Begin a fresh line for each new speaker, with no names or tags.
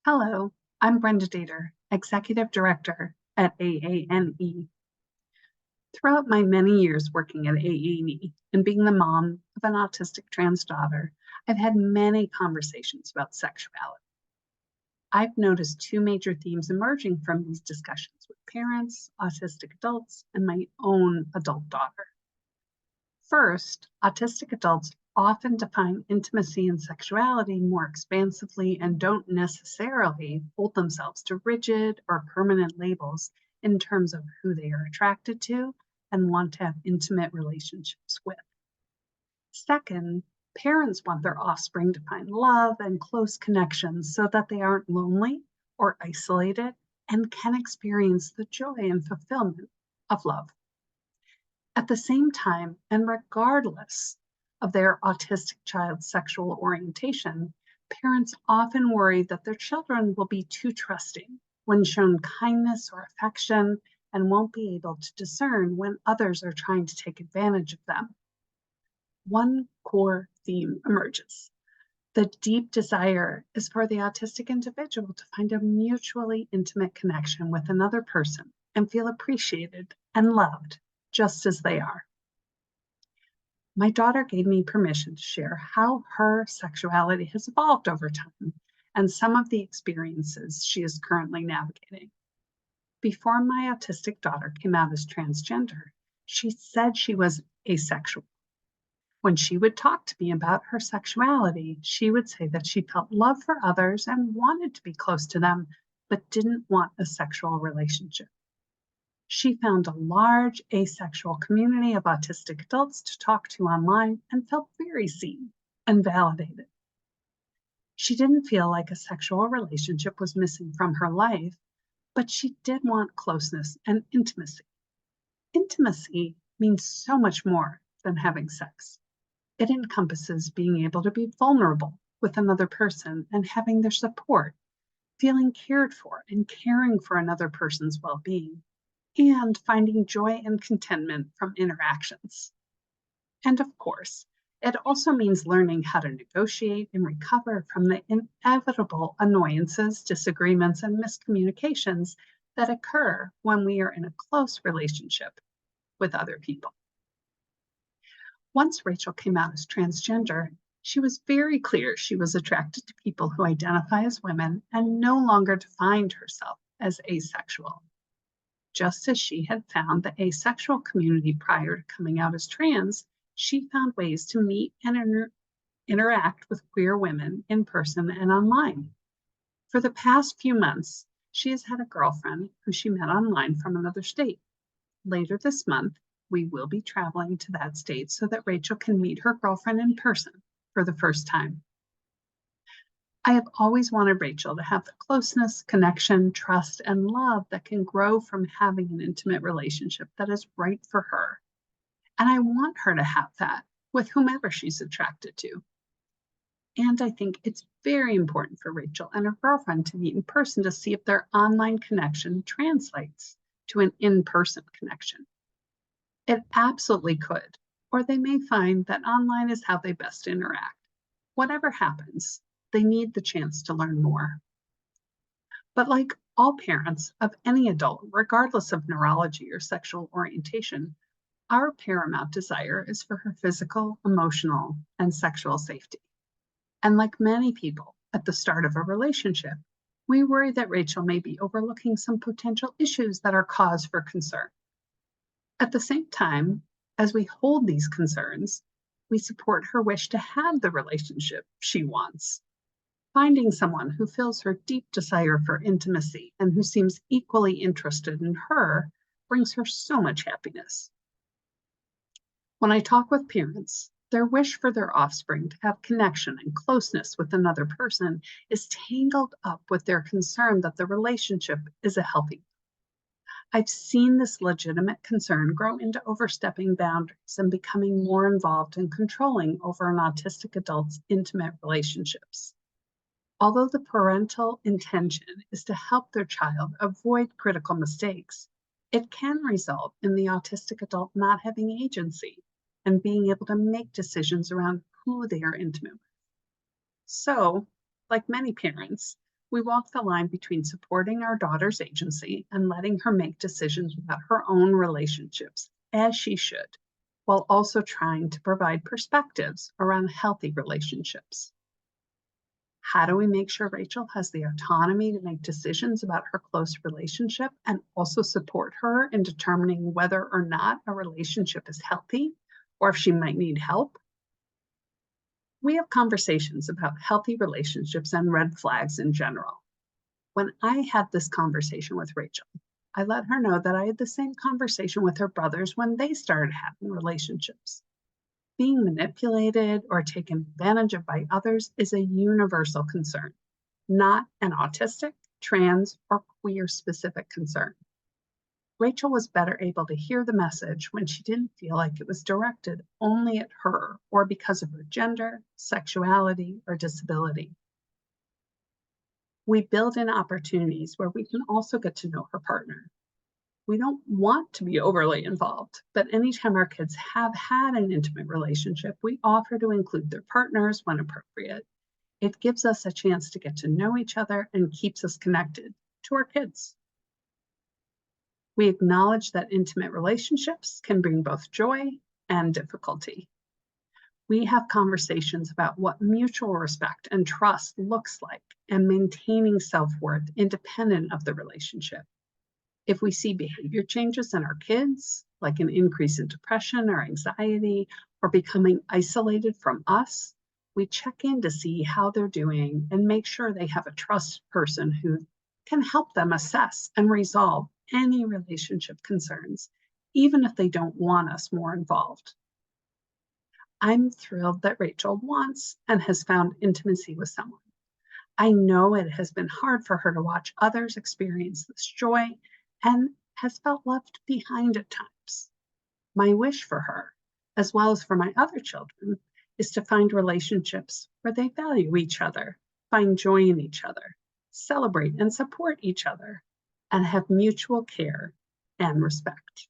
Hello, I'm Brenda Dater, Executive Director at AANE. Throughout my many years working at AANE and being the mom of an autistic trans daughter, I've had many conversations about sexuality. I've noticed two major themes emerging from these discussions with parents, autistic adults, and my own adult daughter. First, autistic adults often define intimacy and sexuality more expansively and don't necessarily hold themselves to rigid or permanent labels in terms of who they are attracted to and want to have intimate relationships with. Second, parents want their offspring to find love and close connections so that they aren't lonely or isolated and can experience the joy and fulfillment of love. At the same time, and regardless of their autistic child's sexual orientation, parents often worry that their children will be too trusting when shown kindness or affection and won't be able to discern when others are trying to take advantage of them. One core theme emerges. The deep desire is for the autistic individual to find a mutually intimate connection with another person and feel appreciated and loved just as they are. My daughter gave me permission to share how her sexuality has evolved over time and some of the experiences she is currently navigating. Before my autistic daughter came out as transgender, she said she was asexual. When she would talk to me about her sexuality, she would say that she felt love for others and wanted to be close to them, but didn't want a sexual relationship. She found a large asexual community of autistic adults to talk to online and felt very seen and validated. She didn't feel like a sexual relationship was missing from her life, but she did want closeness and intimacy. Intimacy means so much more than having sex. It encompasses being able to be vulnerable with another person and having their support, feeling cared for and caring for another person's well-being, and finding joy and contentment from interactions. And of course, it also means learning how to negotiate and recover from the inevitable annoyances, disagreements, and miscommunications that occur when we are in a close relationship with other people. Once Rachel came out as transgender, she was very clear she was attracted to people who identify as women and no longer defined herself as asexual. Just as she had found the asexual community prior to coming out as trans, she found ways to meet and interact with queer women in person and online. For the past few months, she has had a girlfriend who she met online from another state. Later this month, we will be traveling to that state so that Rachel can meet her girlfriend in person for the first time. I have always wanted Rachel to have the closeness, connection, trust, and love that can grow from having an intimate relationship that is right for her. And I want her to have that with whomever she's attracted to. And I think it's very important for Rachel and her girlfriend to meet in person to see if their online connection translates to an in-person connection. It absolutely could, or they may find that online is how they best interact. Whatever happens, they need the chance to learn more. But like all parents of any adult, regardless of neurology or sexual orientation, our paramount desire is for her physical, emotional, and sexual safety. And like many people at the start of a relationship, we worry that Rachel may be overlooking some potential issues that are cause for concern. At the same time, as we hold these concerns, we support her wish to have the relationship she wants. Finding someone who fills her deep desire for intimacy and who seems equally interested in her brings her so much happiness. When I talk with parents, their wish for their offspring to have connection and closeness with another person is tangled up with their concern that the relationship is a healthy one. I've seen this legitimate concern grow into overstepping boundaries and becoming more involved and controlling over an autistic adult's intimate relationships. Although the parental intention is to help their child avoid critical mistakes, it can result in the autistic adult not having agency and being able to make decisions around who they are intimate with. So, like many parents, we walk the line between supporting our daughter's agency and letting her make decisions about her own relationships, as she should, while also trying to provide perspectives around healthy relationships. How do we make sure Rachel has the autonomy to make decisions about her close relationship and also support her in determining whether or not a relationship is healthy or if she might need help? We have conversations about healthy relationships and red flags in general. When I had this conversation with Rachel, I let her know that I had the same conversation with her brothers when they started having relationships. Being manipulated or taken advantage of by others is a universal concern, not an autistic, trans, or queer specific concern. Rachel was better able to hear the message when she didn't feel like it was directed only at her or because of her gender, sexuality, or disability. We build in opportunities where we can also get to know her partner. We don't want to be overly involved, but anytime our kids have had an intimate relationship, we offer to include their partners when appropriate. It gives us a chance to get to know each other and keeps us connected to our kids. We acknowledge that intimate relationships can bring both joy and difficulty. We have conversations about what mutual respect and trust looks like and maintaining self-worth independent of the relationship. If we see behavior changes in our kids, like an increase in depression or anxiety, or becoming isolated from us, we check in to see how they're doing and make sure they have a trusted person who can help them assess and resolve any relationship concerns, even if they don't want us more involved. I'm thrilled that Rachel wants and has found intimacy with someone. I know it has been hard for her to watch others experience this joy and has felt left behind at times. My wish for her, as well as for my other children, is to find relationships where they value each other, find joy in each other, celebrate and support each other, and have mutual care and respect.